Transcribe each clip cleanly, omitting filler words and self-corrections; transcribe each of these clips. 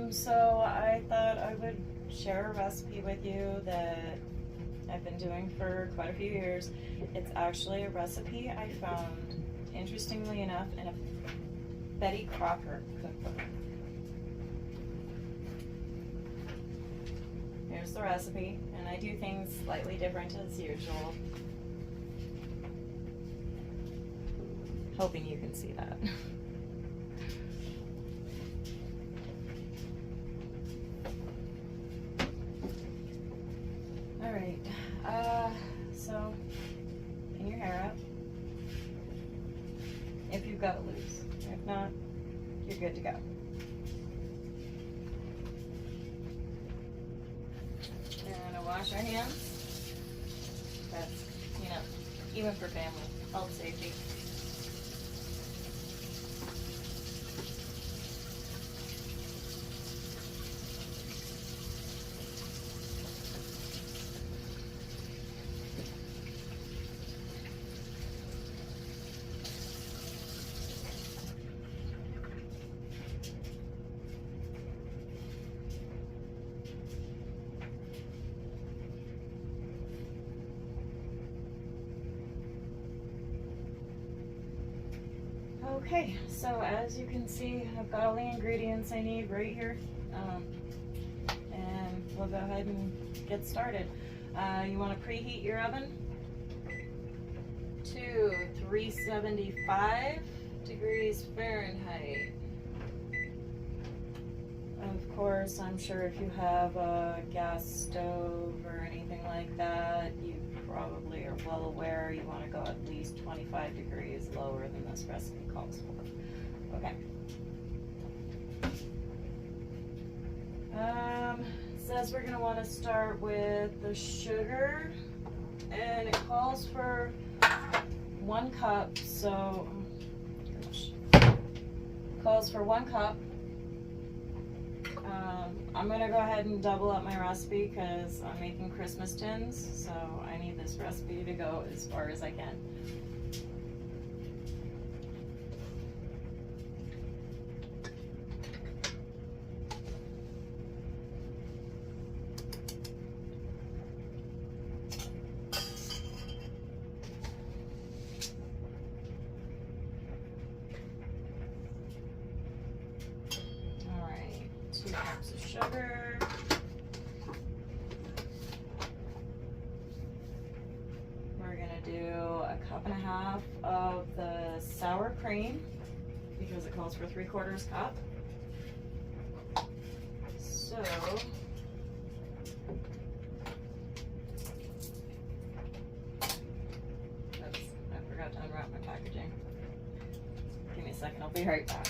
So I thought I would share a recipe with you that I've been doing for quite a few years. It's actually a recipe I found, interestingly enough, in a Betty Crocker cookbook. Here's the recipe, and I do things slightly different as usual. Hoping you can see that. Alright, so pin your hair up. If you've got it loose. If not, you're good to go. And wash your hands. That's, even for family, health, safety. Okay, so as you can see, I've got all the ingredients I need right here, and we'll go ahead and get started. You want to preheat your oven to 375 degrees Fahrenheit. Of course, I'm sure if you have a gas stove or anything like that, you probably are well aware you want to go at least 25 degrees lower than this recipe calls for. Okay. It says we're going to want to start with the sugar, and it calls for 1 cup, so calls for 1 cup. I'm going to go ahead and double up my recipe because I'm making Christmas tins, so I need this recipe to go as far as I can. Alright, 2 cups of sugar. We're going to do 1.5 cups of the sour cream because it calls for 3/4 cup. So, oops, I forgot to unwrap my packaging. Give me a second, I'll be right back.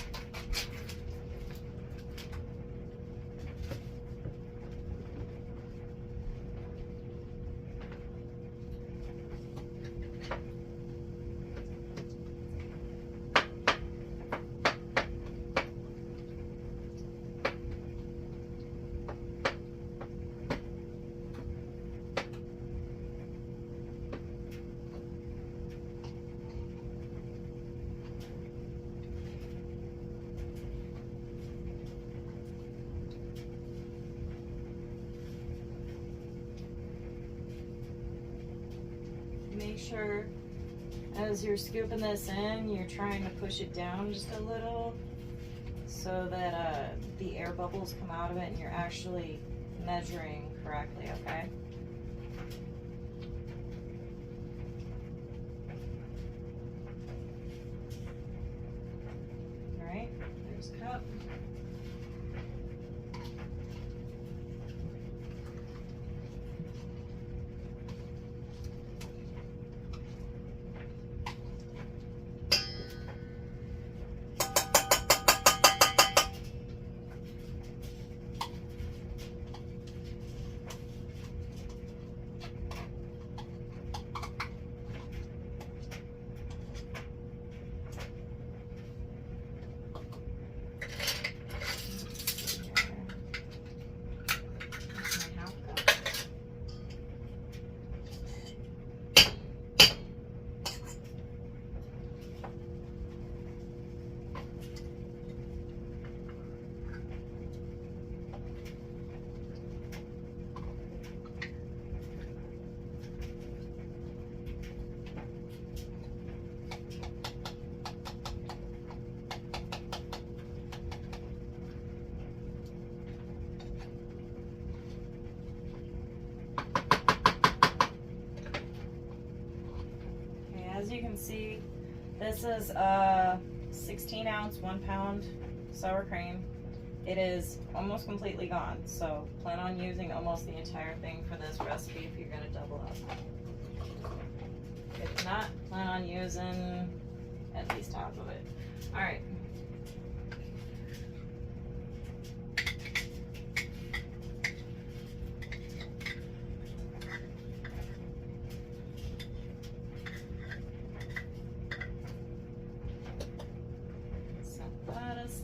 Make sure as you're scooping this in, you're trying to push it down just a little so that the air bubbles come out of it and you're actually measuring correctly, okay? All right, there's a cup. as you can see, this is a 16 ounce, 1 pound sour cream. It is almost completely gone, so plan on using almost the entire thing for this recipe if you're gonna double up. If not, plan on using at least half of it. All right.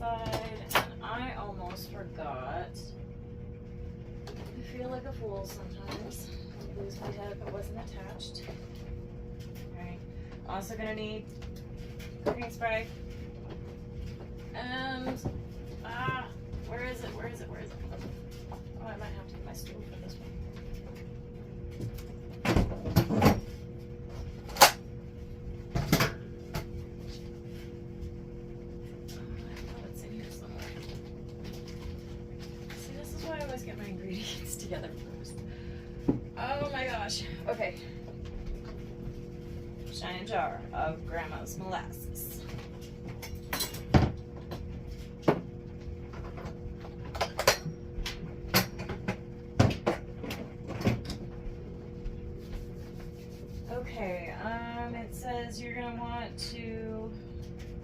And I almost forgot. I feel like a fool sometimes. I'd lose my head if it wasn't attached. Alright. Also gonna need cooking spray. And where is it? Where is it? Where is it? Oh, I might have to get my stool for this one. Get my ingredients together first. Oh my gosh. Okay. Giant jar of Grandma's molasses. Okay, it says you're gonna want to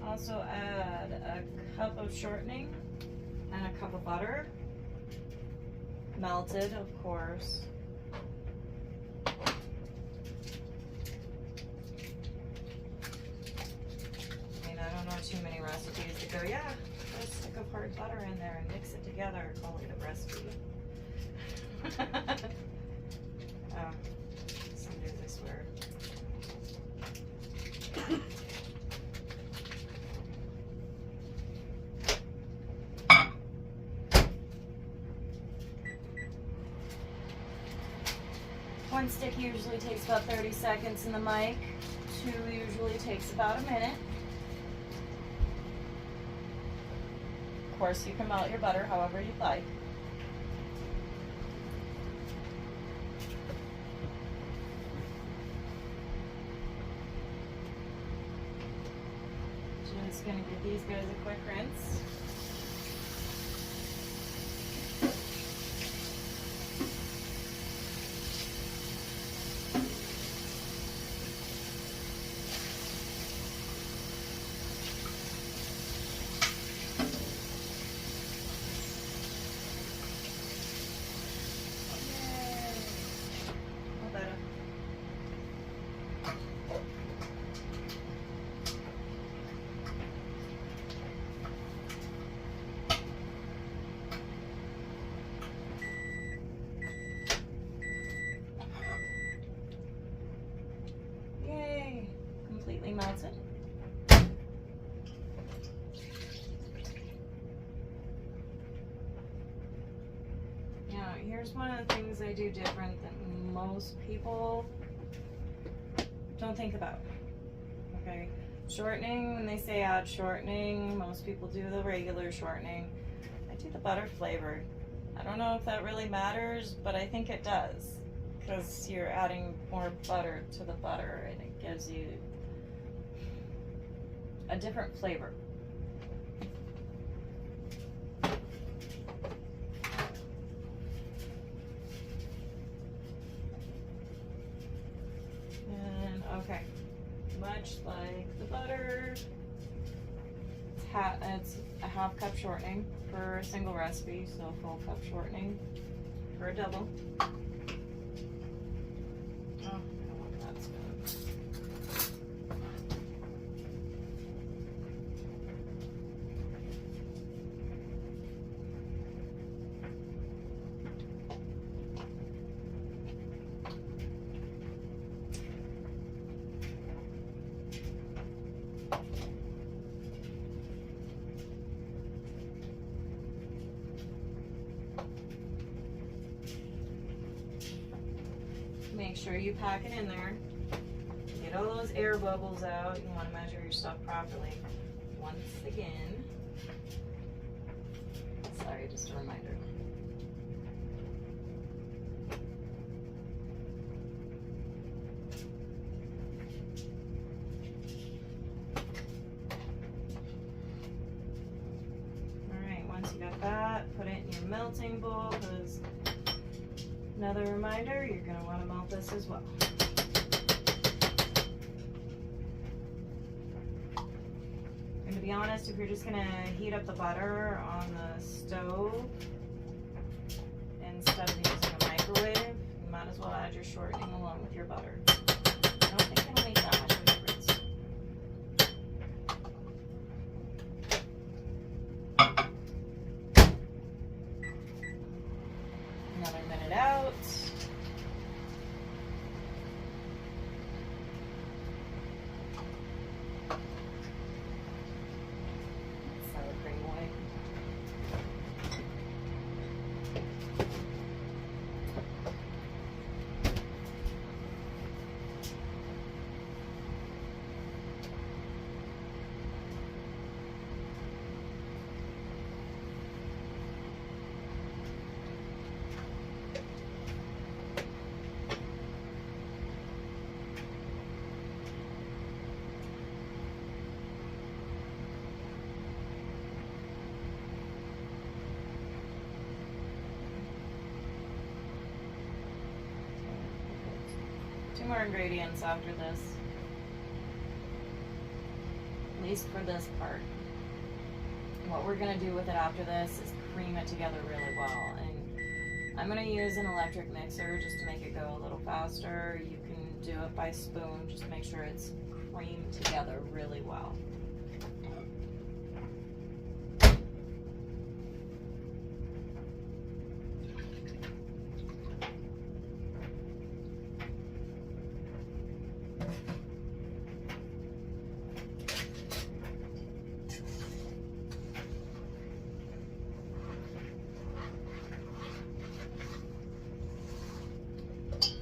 also add a cup of shortening and a cup of butter. Melted, of course. I mean, I don't know too many recipes to go, yeah, put a stick of hard butter in there and mix it together, call it a recipe. Oh, some days I swear. One stick usually takes about 30 seconds in the mic. 2 usually takes about a minute. Of course, you can melt your butter however you'd like. Just gonna give these guys a quick rinse. Completely melted. Now, here's one of the things I do different than most people don't think about. Okay, shortening, when they say add shortening, most people do the regular shortening. I do the butter flavored. I don't know if that really matters, but I think it does, because you're adding more butter to the butter and it gives you a different flavor. And okay, much like the butter, it's a half cup shortening for a single recipe, so full cup shortening for a double. Make sure you pack it in there. Get all those air bubbles out. You want to measure your stuff properly. Once again. Sorry, just a reminder. melting bowl, because another reminder, you're going to want to melt this as well. And to be honest, if you're just going to heat up the butter on the stove instead of using a microwave, you might as well add your shortening along with your butter. I don't think it'll make that much of a difference. Another minute out. Sour cream away. Two more ingredients after this, at least for this part. What we're going to do with it after this is cream it together really well, and I'm going to use an electric mixer just to make it go a little faster. You can do it by spoon, just make sure it's creamed together really well.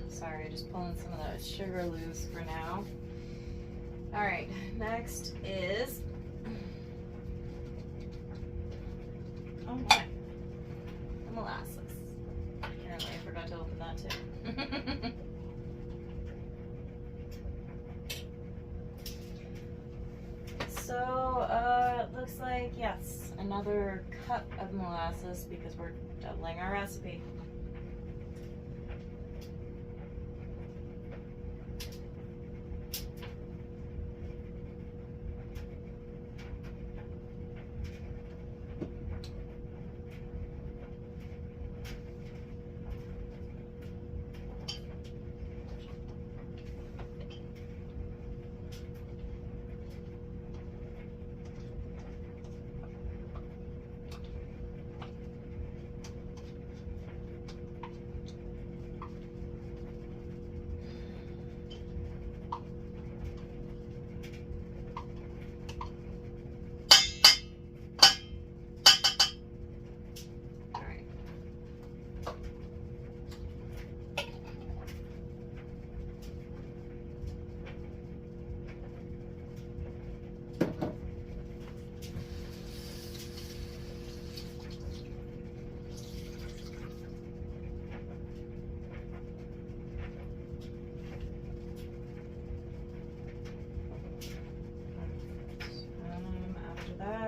Sorry, just pulling some of the sugar loose for now. All right, next is, oh my, the molasses. Apparently I forgot to open that too. So, it looks like, yes, another cup of molasses because we're doubling our recipe.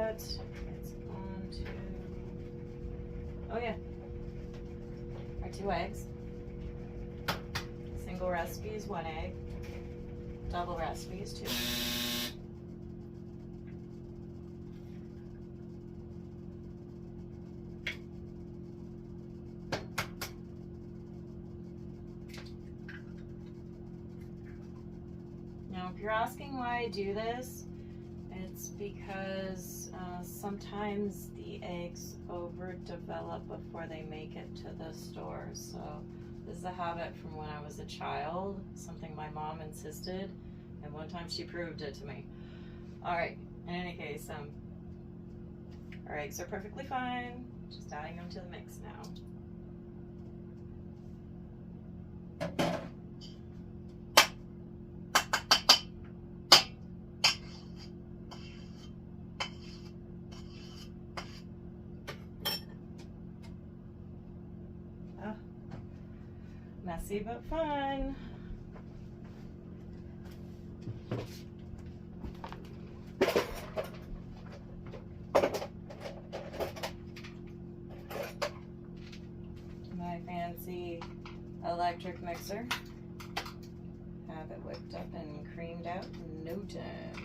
It's on to, oh yeah, our 2 eggs. Single recipe is 1 egg, double recipe is 2. Now, if you're asking why I do this, it's because sometimes the eggs overdevelop before they make it to the store. So this is a habit from when I was a child, something my mom insisted, and one time she proved it to me. All right, in any case, our eggs are perfectly fine. Just adding them to the mix now. Messy but fun. mixer. Have it whipped up and creamed out in no time.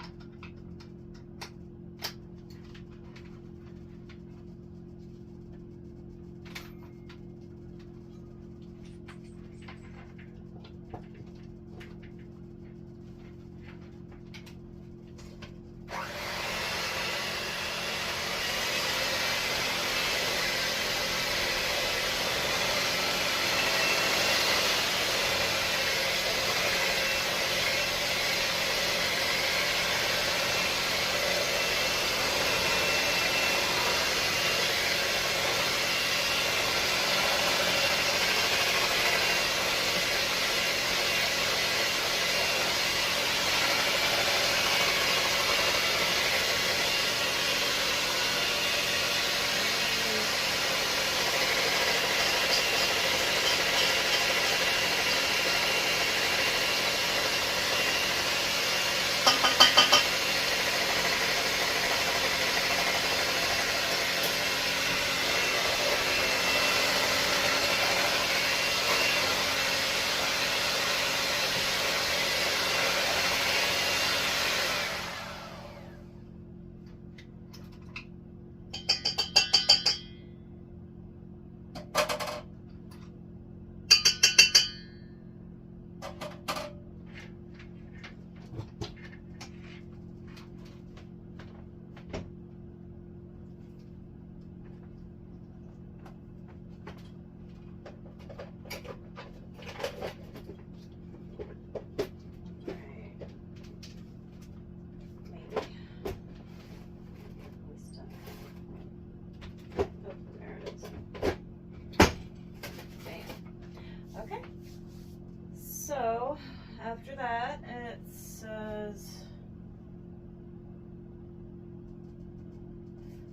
So after that, it says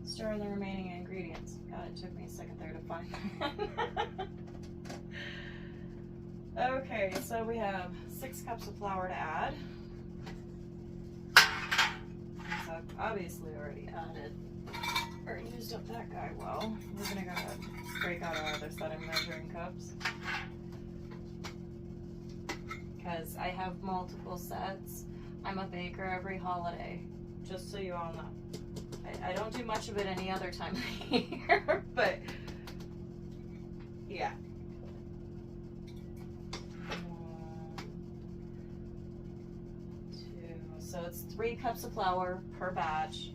stir in the remaining ingredients. God, it took me a second there to find that. Okay, so we have 6 cups of flour to add. So I've obviously already added or used up that guy well. We're gonna go break out our other set of measuring cups, because I have multiple sets. I'm a baker every holiday, just so you all know. I don't do much of it any other time of year, but yeah. 1, 2, so it's 3 cups of flour per batch.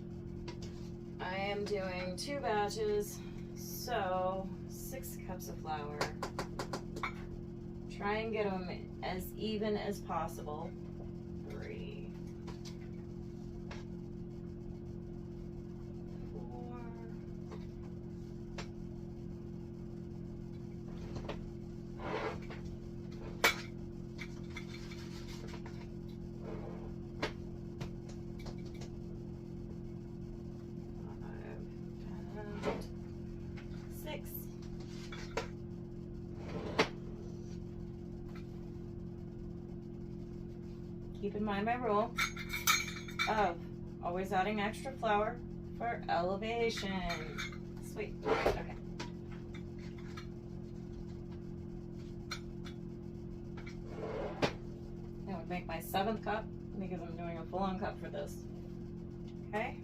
I am doing 2 batches, so 6 cups of flour. Try and get them as even as possible. 3, 4, 5, 6. Keep in mind my rule of always adding extra flour for elevation. Sweet. Okay. That would make my 7th cup because I'm doing a full-on cup for this. Okay.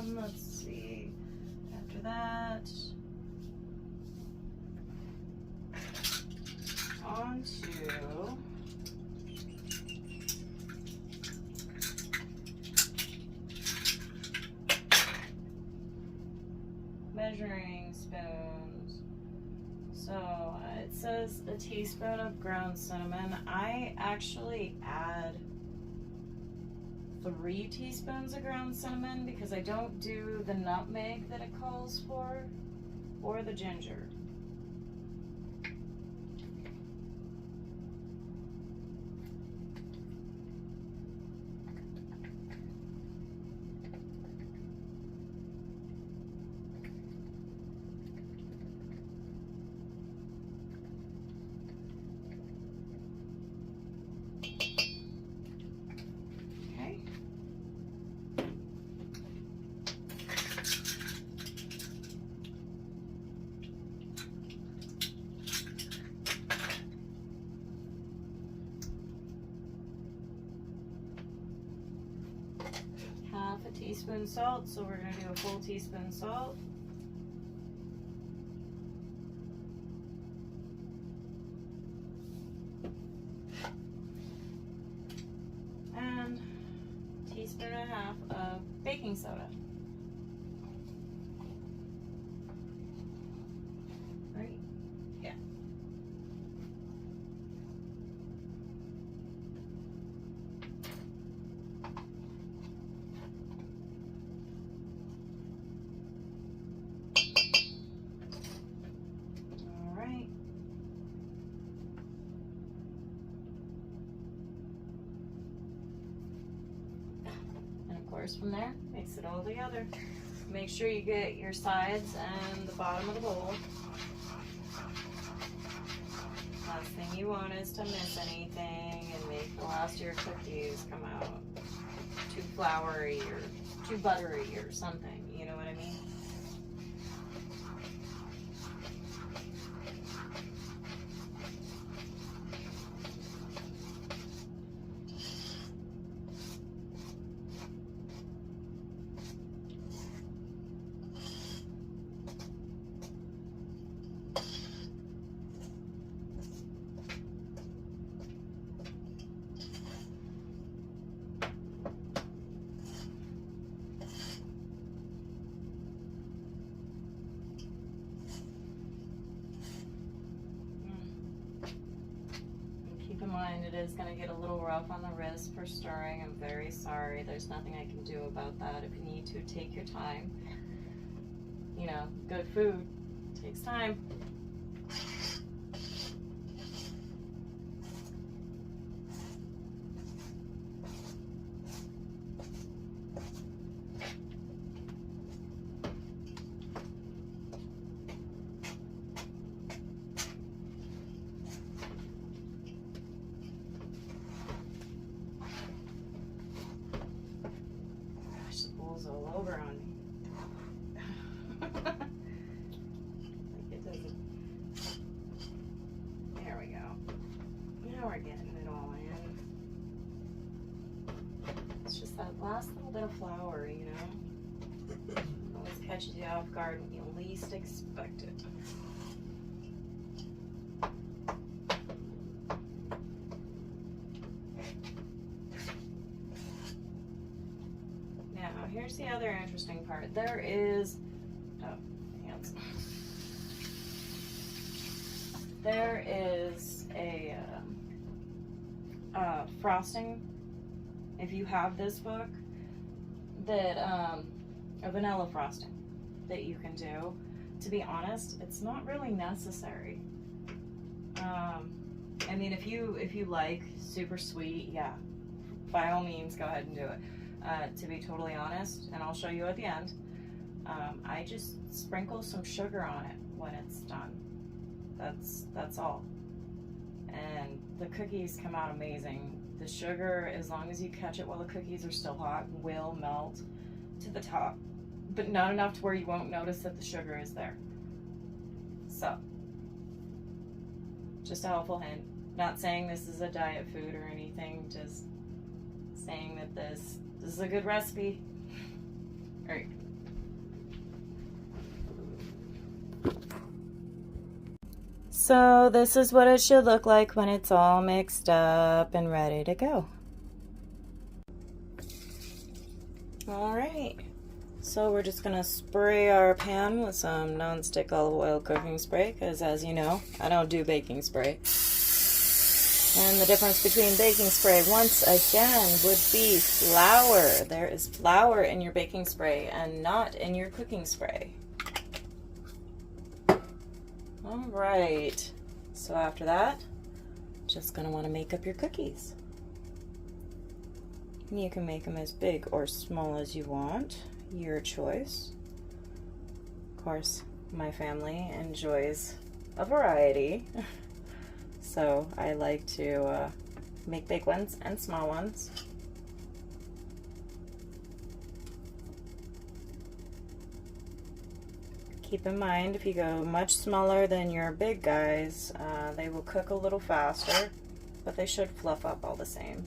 Let's see. After that, on to measuring spoons. So it says a teaspoon of ground cinnamon. I actually add 3 teaspoons of ground cinnamon because I don't do the nutmeg that it calls for, or the ginger. teaspoon salt, so we're going to do a full teaspoon salt. And a teaspoon and a half of baking soda. Right? Yeah. All right. And of course from there, mix it all together. Make sure you get your sides and the bottom of the bowl. Last thing you want is to miss anything and make the last of your cookies come out too floury or too buttery or something, you know what I mean? Keep in mind it is going to get a little rough on the wrist for stirring. I'm very sorry. There's nothing I can do about that. If you need to, take your time. You know, good food takes time. All over on me. Like it doesn't. There we go. Now we're getting it all in. It's just that last little bit of flour, you know. Always catches you off guard when you least expect it. Here's the other interesting part. There is, hands. There is a frosting, if you have this book, that a vanilla frosting that you can do. To be honest, it's not really necessary. I mean, if you like super sweet, yeah, by all means, go ahead and do it. To be totally honest, and I'll show you at the end, I just sprinkle some sugar on it when it's done. That's all. And the cookies come out amazing. The sugar, as long as you catch it while the cookies are still hot, will melt to the top, but not enough to where you won't notice that the sugar is there. So, just a helpful hint. Not saying this is a diet food or anything, just saying that this is a good recipe. All right. So this is what it should look like when it's all mixed up and ready to go. All right. So we're just gonna spray our pan with some non-stick olive oil cooking spray, because as you know, I don't do baking spray. And the difference between baking spray, once again, would be flour. There is flour in your baking spray and not in your cooking spray. All right. So after that, just going to want to make up your cookies. You can make them as big or small as you want. Your choice. Of course, my family enjoys a variety. So I like to make big ones and small ones. Keep in mind, if you go much smaller than your big guys, they will cook a little faster, but they should fluff up all the same.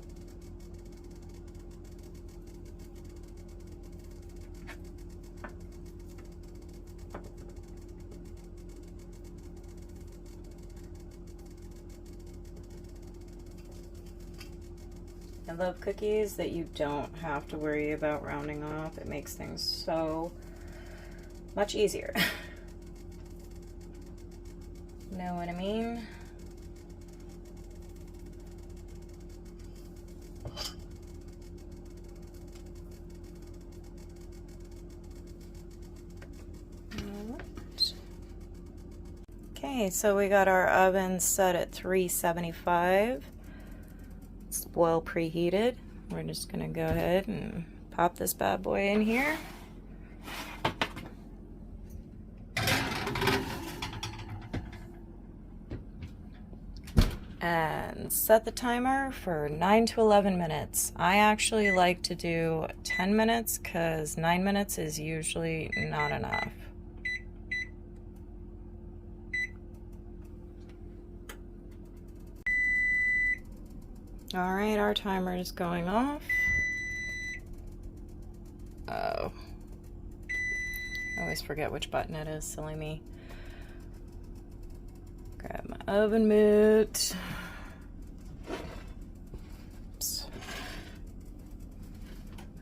I love cookies that you don't have to worry about rounding off. It makes things so much easier. Know what I mean? Okay, so we got our oven set at 375. It's well preheated. We're just gonna go ahead and pop this bad boy in here. And set the timer for 9 to 11 minutes. I actually like to do 10 minutes because 9 minutes is usually not enough. All right, our timer is going off. Oh, I always forget which button it is, silly me. Grab my oven mitt. Oops.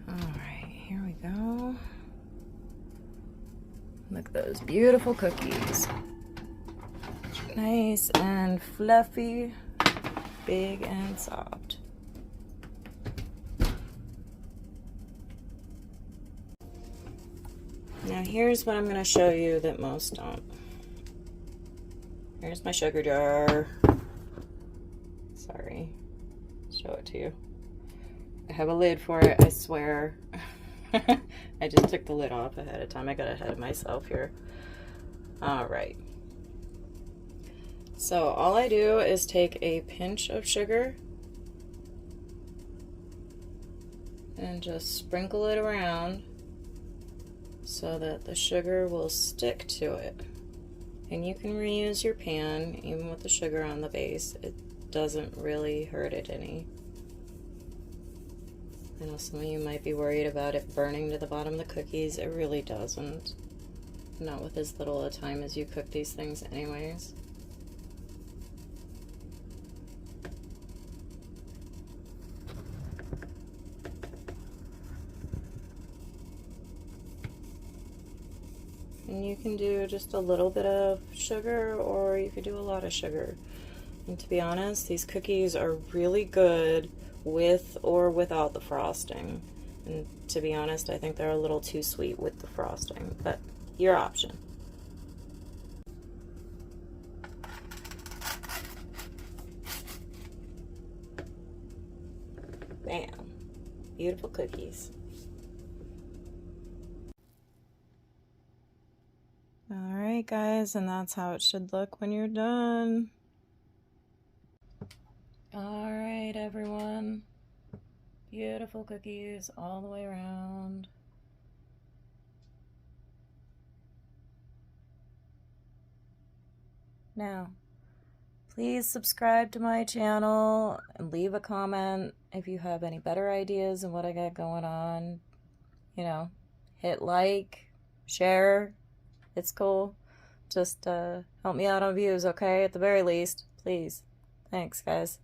All right, here we go. Look at those beautiful cookies. Nice and fluffy, big and soft. Now here's what I'm going to show you that most don't. Here's my sugar jar. Sorry, show it to you. I have a lid for it, I swear. I just took the lid off ahead of time. I got ahead of myself here. All right. So all I do is take a pinch of sugar and just sprinkle it around so that the sugar will stick to it. And you can reuse your pan even with the sugar on the base. It doesn't really hurt it any. I know some of you might be worried about it burning to the bottom of the cookies. It really doesn't. Not with as little a time as you cook these things anyways. And you can do just a little bit of sugar, or you could do a lot of sugar. And to be honest, these cookies are really good with or without the frosting. And to be honest, I think they're a little too sweet with the frosting, but your option. Bam. Beautiful cookies. Alright guys, and that's how it should look when you're done. Alright everyone, beautiful cookies all the way around. Now, please subscribe to my channel and leave a comment if you have any better ideas of what I got going on. You know, hit like, share. It's cool. Just help me out on views, okay? At the very least, please. Thanks, guys.